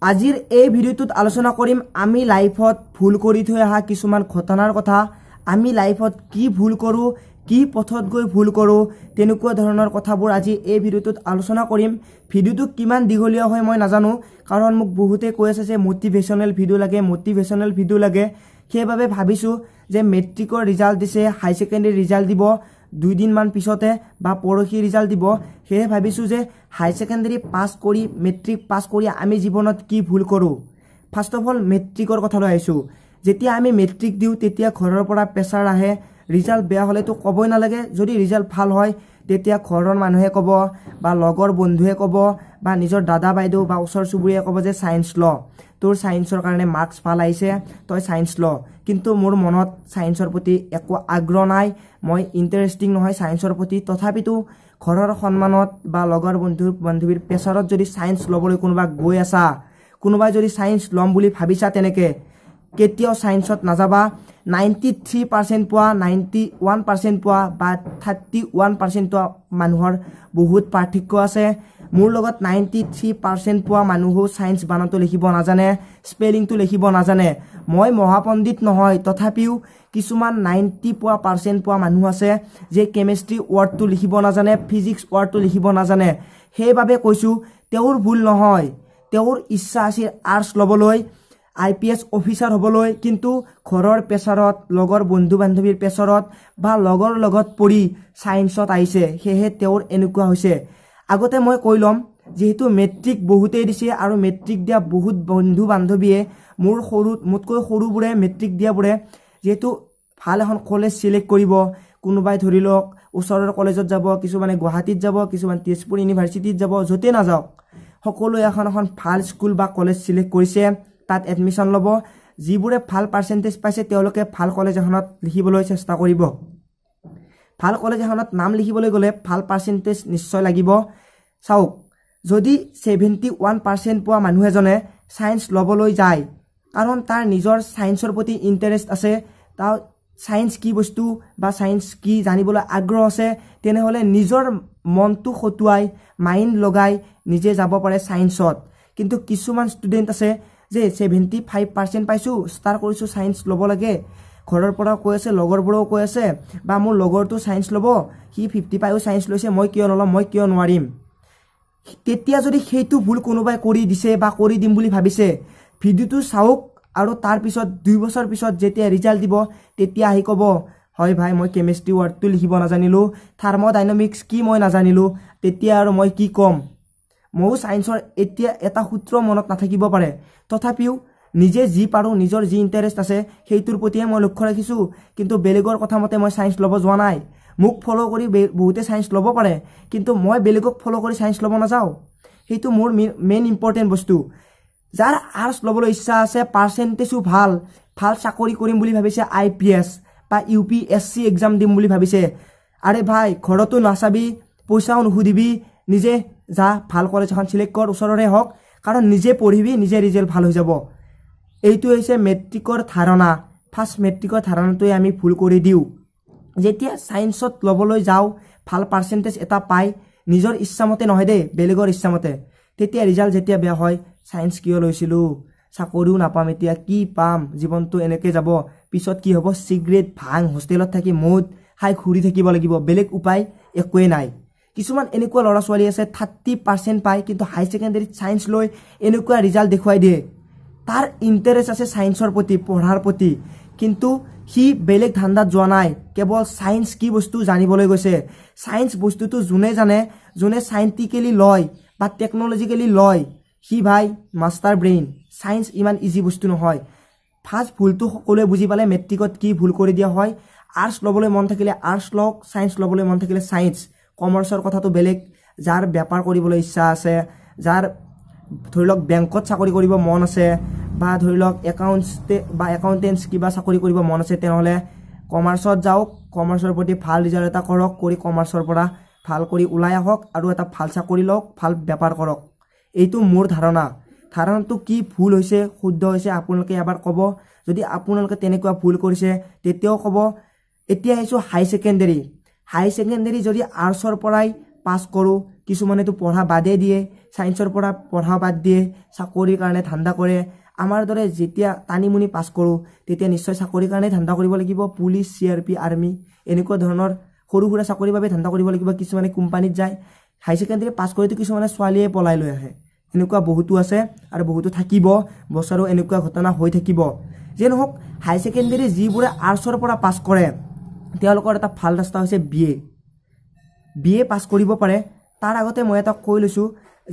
আজিৰ এই ভিডিওটোত আলোচনা কৰিম আমি লাইফত ভুল কৰি থৈ অহা কিছুমান ঘটনাৰ কথা। আমি লাইফত কি ভুল কৰো, কি পথত গৈ ভুল কৰো, তেনেকুৱা ধৰণৰ কথাবোৰ আজি এই ভিডিওটোত আলোচনা কৰিম। ভিডিওটো কিমান দীঘলীয়া হয় মই নাজানো, কাৰণ মোক বহুতে কৈ আছে যে মোটিভেশনাল ভিডিও লাগে। সেইবাবে ভাবিছো যে মেট্ৰিকৰ ৰিজাল্ট দিছে, হাই সেকেন্ডাৰী ৰিজাল্ট দিব 2 দিন মান পিছতে বা পৰহি ৰিজাল্ট দিব। সেয়ে ভাবিছো যে হাই সেকেন্ডাৰী পাস কৰি মেট্ৰিক পাস কৰি আমি জীৱনত কি ভুল কৰো। ফাৰ্স্ট অফ অল মেট্ৰিকৰ কথা লৈ আইছো। যেতিয়া আমি মেট্ৰিক দিও তেতিয়া ঘৰৰ পৰা প্ৰেছাৰ আহে। ৰিজাল্ট বেয়া হলেতো কবই নালাগে, যদি ৰিজাল্ট ভাল হয় তেতিয়া ঘৰৰ মানুহে কব বা লগৰ বন্ধুৱে কব বা নিজৰ দাদা বাইদেউ বা ওচৰ চুবুৰীয়ে কব যে সায়েন্স ল, তোৰ সায়েন্সৰ কাৰণে মাৰ্কস ভাল আহিছে, তই সায়েন্স ল। কিন্তু মোৰ মনত সায়েন্সৰ প্ৰতি একো আগ্ৰহ নাই, মই ইন্টাৰেষ্টিং নহয় সায়েন্সৰ প্ৰতি। তথাপিতো ঘৰৰ সন্মানত বা লগৰ বান্ধৱীৰ প্ৰেছাৰত যদি সায়েন্স লবলৈ কোনোবা গৈ আছা, কোনোবাই যদি সায়েন্স লম বুলি ভাবিছা, তেনেকে কেতিয়াও সায়েন্সত নাযাবা। 93% পোৱা, 91% পোৱা বা 31% পোৱা মানুহৰ বহুত পাৰ্থক্য আছে। মোৰ লগত 93% পোৱা মানুহো সায়েন্স বানানটো লিখিব নাজানে, স্পেলিংটো লিখিব নাজানে। মই মহাপণ্ডিত নহয়, তথাপিও কিছুমান 90% পোৱা মানুহ আছে যে কেমিষ্ট্ৰি ৱৰ্ডটো লিখিব নাজানে, ফিজিক্স ৱৰ্ডটো লিখিব নাজানে। সেইবাবে কৈছো তেওঁৰ ভুল নহয়, তেওঁৰ ইচ্ছা আছিল আৰ্টছ ল'বলৈ, IPS অফিচাৰ হ'বলৈ, কিন্তু ঘৰৰ প্ৰেছাৰত, লগৰ বন্ধু বান্ধৱীৰ প্ৰেছাৰত বা লগৰ লগত পৰি সায়েন্সত আহিছে, সেয়ে তেওঁৰ এনেকুৱা হৈছে। আগতে মই কৈ লম, যেহেতু মেট্ৰিক বহুতেই দিছে আৰু মেট্ৰিক দিয়া বহুত বন্ধু বান্ধৱীয়ে মোতকৈ সৰুবোৰে মেট্ৰিক দিয়াবোৰে যেহেতু ভাল এখন কলেজ সিলেক্ট কৰিব, কোনোবাই ধৰি লওক ওচৰৰ কলেজত যাব, কিছুমানে গুৱাহাটীত যাব, কিছুমান তেজপুৰ ইউনিভাৰ্চিটিত যাব, য'তে নাযাওক সকলোৱে এখন ভাল স্কুল বা কলেজ সিলেক্ট কৰিছে, তাত এডমিশ্যন ল'ব। যিবোৰে ভাল পাৰ্চেন্টেজ পাইছে তেওঁলোকে ভাল কলেজ এখনত লিখিবলৈ চেষ্টা কৰিব। ভাল কলেজ এখনত নাম লিখিবলৈ গ'লে ভাল পাৰ্চেন্টেজ নিশ্চয় লাগিব। চাওক, যদি 71% পোৱা মানুহ এজনে সায়েন্স ল'বলৈ যায়, কাৰণ তাৰ নিজৰ সায়েন্সৰ প্ৰতি ইণ্টাৰেষ্ট আছে, তাৰ সায়েন্স কি বস্তু বা সায়েন্স কি জানিবলৈ আগ্ৰহ আছে, তেনেহ'লে নিজৰ মনটো খটুৱাই মাইণ্ড লগাই নিজে যাব পাৰে সায়েন্সত। কিন্তু কিছুমান ষ্টুডেণ্ট আছে যে 75% পাইছো, ষ্টাৰ কৰিছো সায়েন্স ল'ব লাগে, ঘৰৰ পৰা কৈ আছে, লগৰবোৰেও কৈ আছে, বা মোৰ লগৰটো সায়েন্স ল'ব, সি 50 পাইও সায়েন্স লৈছে, মই কিয় নল'ম, মই কিয় নোৱাৰিম। তেতিয়া যদি সেইটো ভুল কোনোবাই কৰি দিছে বা কৰি দিম বুলি ভাবিছে, ভিডিওটো চাওক আৰু তাৰ পিছত 2 বছৰ পিছত যেতিয়া ৰিজাল্ট দিব তেতিয়া আহি ক'ব, হয় ভাই মই কেমিষ্ট্ৰি ৱৰ্ডটো লিখিব নাজানিলো, থাৰ্মোডাইনামিক্স কি মই নাজানিলো, তেতিয়া আৰু মই কি ক'ম। ময়ো সায়েন্সৰ এতিয়া এটা সূত্ৰ মনত নাথাকিব পাৰে, তথাপিও নিজে যি পাৰো, নিজৰ যি ইণ্টাৰেষ্ট আছে সেইটোৰ প্ৰতিহে মই লক্ষ্য ৰাখিছো। কিন্তু বেলেগৰ কথা মতে মই সায়েন্স ল'ব যোৱা নাই। মোক ফ'ল' কৰি বহুতে সায়েন্স ল'ব পাৰে, কিন্তু মই বেলেগক ফ'ল' কৰি সায়েন্স ল'ব নাযাওঁ। সেইটো মোৰ মেইন ইম্পৰ্টেণ্ট বস্তু। যাৰ আৰ্টছ ল'বলৈ ইচ্ছা আছে, পাৰ্চেন্টেজো ভাল চাকৰি কৰিম বুলি ভাবিছে, IPS বা UPSC এক্সাম দিম বুলি ভাবিছে, আৰে ভাই ঘৰতো নাচাবি, পইচাও নুসুধিবি, নিজে যা, ভাল কলেজ এখন চিলেক্ট কৰ, ওচৰৰে হওক, কাৰণ নিজে পঢ়িবি, নিজে ৰিজাল্ট ভাল হৈ যাব। এইটো হৈছে মেট্ৰিকৰ ধাৰণা। ফাৰ্ষ্ট মেট্ৰিকৰ ধাৰণাটোৱে আমি ভুল কৰি দিওঁ। যেতিয়া সায়েন্সত ল'বলৈ যাওঁ, ভাল পাৰ্চেন্টেজ এটা পাই, নিজৰ ইচ্ছামতে নহয় দেই, বেলেগৰ ইচ্ছামতে, তেতিয়া ৰিজাল্ট যেতিয়া বেয়া হয়, সায়েন্স কিয় লৈছিলো, চাকৰিও নাপাম, এতিয়া কি পাম, জীৱনটো এনেকে যাব, পিছত কি হ'ব, চিগাৰেট ভাং হোষ্টেলত থাকি মদ খাই ঘূৰি থাকিব লাগিব, বেলেগ উপায় একোৱেই নাই। কিছুমান এনেকুৱা ল'ৰা ছোৱালী আছে 30% পায়, কিন্তু হাই ছেকেণ্ডাৰীত সায়েন্স লৈ এনেকুৱা ৰিজাল্ট দেখুৱাই দিয়ে। তাৰ ইণ্টাৰেষ্ট আছে সায়েন্সৰ প্ৰতি, পঢ়াৰ প্ৰতি, কিন্তু সি বেলেগ ধান্দাত যোৱা নাই, কেৱল সায়েন্স কি বস্তু জানিবলৈ গৈছে। সায়েন্স বস্তুটো যোনে জানে, যোনে সাইণ্টিফিকেলি লয় বা টেকনলজিকেলি লয়, সি ভাই মাষ্টাৰ ব্ৰেইন। সায়েন্স ইমান ইজি বস্তু নহয়। ফাৰ্ষ্ট ভুলটো সকলোৱে বুজি পালে মেট্ৰিকত কি ভুল কৰি দিয়া হয়। আৰ্টছ ল'বলৈ মন থাকিলে আৰ্টছ লওক, সায়েন্স ল'বলৈ মন থাকিলে সায়েন্স। কমাৰ্চৰ কথাটো বেলেগ, যাৰ বেপাৰ কৰিবলৈ ইচ্ছা আছে, যাৰ ধৰি লওক বেংকত চাকৰি কৰিব মন আছে, বা ধৰি লওক একাউণ্টেন্স কিবা চাকৰি কৰিব মন আছে, তেনেহ'লে কমাৰ্চত যাওক, কমাৰ্চৰ প্ৰতি ভাল ৰিজাল্ট এটা কৰক, কৰি কমাৰ্চৰ পৰা ভাল কৰি ওলাই আহক আৰু এটা ভাল চাকৰি লওক, ভাল বেপাৰ কৰক। এইটো মোৰ ধাৰণাটো কি ভুল হৈছে, শুদ্ধ হৈছে, আপোনালোকে এবাৰ ক'ব। যদি আপোনালোকে তেনেকুৱা ভুল কৰিছে তেতিয়াও ক'ব। এতিয়া আহিছোঁ হাই ছেকেণ্ডাৰী যদি আৰ্টছৰ পৰাই পাছ কৰোঁ, কিছুমানেতো পঢ়া বাদে দিয়ে, সায়েন্সৰ পৰা পঢ়া বাদ দিয়ে চাকৰিৰ কাৰণে ধান্দা কৰে আমাৰ দৰে যেতিয়া টানিমুনি পাছ কৰোঁ তেতিয়া নিশ্চয় চাকৰিৰ কাৰণে ধান্দা কৰিব লাগিব পুলিচ CRP আৰ্মি এনেকুৱা ধৰণৰ সৰু সুৰা চাকৰিৰ বাবে ধান্দা কৰিব লাগিব কিছুমানে কোম্পানীত যায় হাই সেকেন্ডাৰী পাছ কৰিতো কিছুমানে ছোৱালীয়ে পলাই লৈ আহে এনেকুৱা বহুতো আছে আৰু বহুতো থাকিব বছৰো এনেকুৱা ঘটনা হৈ থাকিব যে নহওক হাই সেকেন্ডাৰী যিবোৰে আৰ্টছৰ পৰা পাছ কৰে তেওঁলোকৰ এটা ভাল ৰাস্তা হৈছে BA পাছ কৰিব পাৰে তাৰ আগতে মই এটা কৈ লৈছো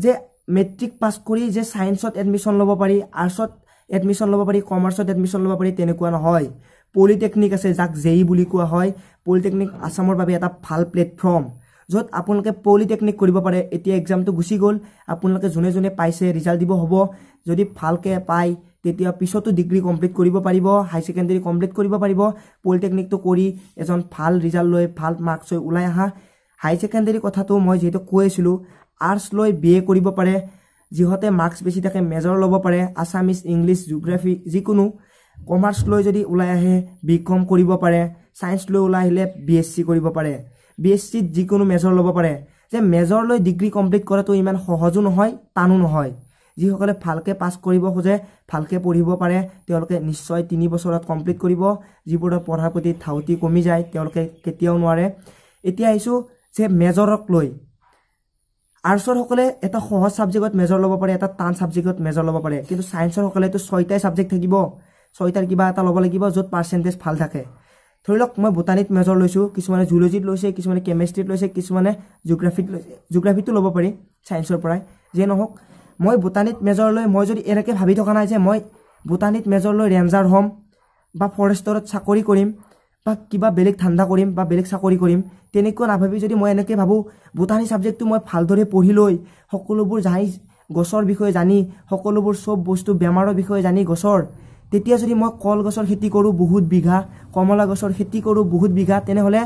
যে মেট্ৰিক পাছ কৰি যে সায়েন্সত এডমিশন ল'ব পাৰি আৰ্টছত এডমিশন ল'ব পাৰি কমাৰ্চত এডমিশন ল'ব পাৰি তেনেকুৱা নহয় পলিটেকনিক আছে যাক JEE বুলি কোৱা হয় পলিটেকনিক আসামৰ বাবে এটা ভাল প্লেটফৰ্ম য'ত আপোনালোকে পলিটেকনিক কৰিব পাৰে এতিয়া এক্সামটো গুছি গ'ল আপোনালোকে জনে জনে পাইছে ৰিজাল্ট দিব হ'ব যদি ভালকে পাই তেতিয়া পিছতো ডিগ্ৰী কমপ্লিট কৰিব পাৰিব হাই সেকেন্ডাৰী কমপ্লিট কৰিব পাৰিব পলিটেকনিকটো কৰি এজন ভাল ৰিজাল্ট লৈ ভাল মাৰ্কছ লৈ ওলাই আহা হাই সেকেন্ডাৰী কথাটো মই যেটো কৈছিলো আৰ্টছ লৈ BA কৰিব পাৰে যিহতে মাৰ্কছ বেছি থাকে মেজৰ ল'ব পাৰে আসামিজ ইংলিছ জিওগ্ৰাফি যিকোনো কমাৰ্চ লৈ যদি ওলাই আহে BCom কৰিব পাৰে সায়েন্স লৈ ওলাই আহিলে BSc কৰিব পাৰে BSc যিকোনো মেজৰ ল'ব পাৰে যে মেজৰ লৈ ডিগ্ৰী কমপ্লিট কৰাটো ইমান সহজো নহয় টানো নহয় যিসকলে ভালকে পাছ কৰিব খোজে ভালকে পঢ়িব পাৰে তেওঁলোকে নিশ্চয় 3 বছৰত কমপ্লিট কৰিব যিবোৰৰ পঢ়াৰ প্ৰতি ধাউতি কমি যায় তেওঁলোকে কেতিয়াও নোৱাৰে এতিয়া আইছো যে মেজৰক লৈ আৰ্টছৰ সকলে এটা সহজ সাবজেক্টত মেজৰ ল'ব পাৰে এটা টান সাবজেক্টত মেজৰ ল'ব পাৰে কিন্তু সায়েন্সৰ সকলেটো 6টা সাবজেক্ট থাকিব 6টাৰ কিবা এটা ল'ব লাগিব য'ত পাৰ্সেন্টেজ ভাল থাকে ধৰিলক মই বোটানিত মেজৰ লৈছো কিছুমানে জুলজিত লৈছে কিছুমানে কেমিষ্ট্ৰিত লৈছে কিছুমানে জিওগ্ৰাফিত লৈছে জিওগ্ৰাফিটো ল'ব পাৰি সায়েন্সৰ পৰাই যে নহওক মই বোটানিত মেজৰ লৈ মই যদি এনেকে ভাবি থকা নাই যে মই বোটানিত মেজৰ লৈ ৰেঞ্জাৰ হ'ম বা ফৰেষ্টৰত চাকৰি কৰিম বা কিবা বেলেগ ধান্দা কৰিম বা বেলেগ চাকৰি কৰিম তেনেকুৱা নাভাবি যদি মই এনেকে ভাবো বোটানি সাবজেক্টটো মই ভালদৰে পঢ়ি লৈ সকলোবোৰ জানি গছৰ বিষয়ে জানি সকলোবোৰ সব বস্তু বেমাৰৰ বিষয়ে জানি গছৰ তেতিয়া যদি মই কল গছৰ খেতি কৰো বহুত বিঘা কমলা গছৰ খেতি কৰো বহুত বিঘা তেনেহলে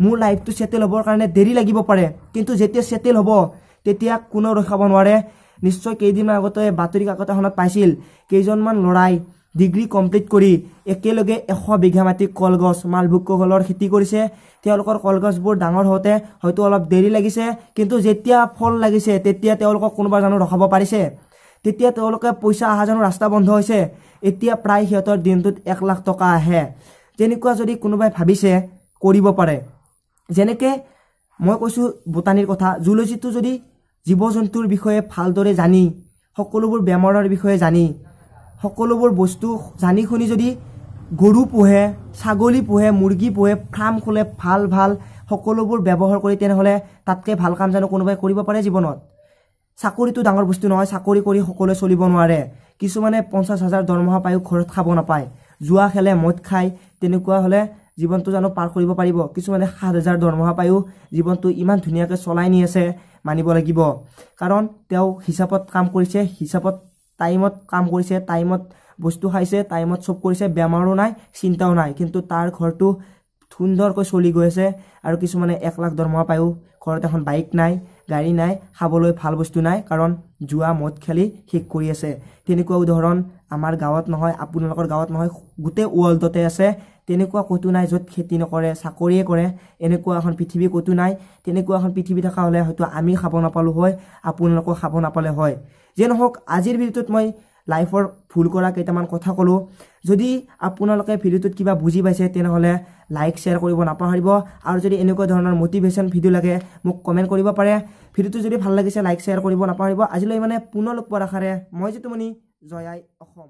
মোৰ লাইফটো সেটেল হ'বৰ কাৰণে দেৰি লাগিব পাৰে কিন্তু যেতিয়া সেটেল হ'ব তেতিয়া কোনো ৰখাব নোৱাৰে নিশ্চয় কেইদিন আগতে বাতৰি কাকত এখনত পাইছিল কেইজনমান লৰাই ডিগ্ৰী কমপ্লিট কৰি একেলগে 100 বিঘা মাটি কলগছ মালভোগ কলৰ খেতি কৰিছে তেওঁলোকৰ কলগছবোৰ ডাঙৰ হতে হয়তো অলপ দেৰি লাগিছে কিন্তু যেতিয়া ফল লাগিছে তেতিয়া তেওঁলোকক কোনোবা জানো ৰখাব পাৰিছে তেতিয়া তেওঁলোকে পইচা আহা জানো ৰাস্তা বন্ধ হৈছে এতিয়া প্ৰায় হিয়তৰ দিনটোত 1 লাখ টকা আহে যেনেকুৱা যদি কোনোবাই ভাবিছে কৰিব পাৰে যেনেকে মই কৈছো বোটানিৰ কথা জুলজিটো যদি জীৱ-জন্তুৰ বিষয়ে ভালদৰে জানি সকলোবোৰ বেমাৰৰ বিষয়ে জানি সকলোবোৰ বস্তু জানি শুনি যদি গৰু পোহে ছাগলী পোহে মুৰ্গী পোহে ফাৰ্ম খোলে ভাল ভাল সকলোবোৰ ব্যৱহাৰ কৰি তেনেহলে তাতকে ভাল কাম জানো কোনোবাই কৰিব পাৰে জীৱনত চাকৰিটো ডাঙৰ বস্তু নহয় চাকৰি কৰি সকলোৱে চলিব নোৱাৰে কিছুমানে 50,000 দৰমহা পায়ো ঘৰত খাব নাপায় জুৱা খেলে মদ খায় তেনেকুৱা হলে জীৱনটো জানো পাৰ কৰিব পাৰিব কিছুমানে 7,000 দৰমহা পায়ো জীৱনটো ইমান ধুনিয়াকৈ চলাই নি আছে মানিব লাগিব কাৰণ তেওঁ হিচাপত কাম কৰিছে হিচাপত টাইমত কাম কৰিছে টাইমত বস্তু খাইছে টাইমত সব কৰিছে বেমাৰো নাই চিন্তাও নাই কিন্তু তাৰ ঘৰটো সুন্দৰকৈ চলি গৈ আছে আৰু কিছুমানে 1 লাখ দৰমহা পায়ো ঘৰত এখন বাইক নাই গাড়ী নাই খাবলৈ ভাল বস্তু নাই কাৰণ জুৱা মদ খেলি শেষ কৰি আছে তেনেকুৱা উদাহৰণ আমাৰ গাঁৱত নহয় আপোনালোকৰ গাঁৱত নহয় গোটে ৱৰ্ল্ডতে আছে তেনেকুৱা কতো নাই য'ত খেতি নকৰে চাকৰিয়ে কৰে এনেকুৱা এখন পৃথিৱী কতো নাই তেনেকুৱা এখন পৃথিৱী থকা হলে হয়তো আমি খাব নাপালো হয় আপোনালোকক খাব নাপালে হয় যে নহওক আজিৰ ভিডিঅ'টোত মই লাইফৰ ভুল কৰা কেইটামান কথা কলো যদি আপোনালোকে ভিডিঅ'টোত কিবা বুজি পাইছে তেনেহলে লাইক শেয়াৰ কৰিব নাপাহৰিব আৰু যদি এনেকুৱা ধৰণৰ মোটিভেশন ভিডিঅ' লাগে মোক কমেন্ট কৰিব পাৰে ভিডিঅ'টো যদি ভাল লাগিছে লাইক শেয়াৰ কৰিব নাপাহৰিব আজিলৈ মানে পুনৰ লগ পোৱাৰ আশাৰে মই জিতুমণি জয় আই অসম।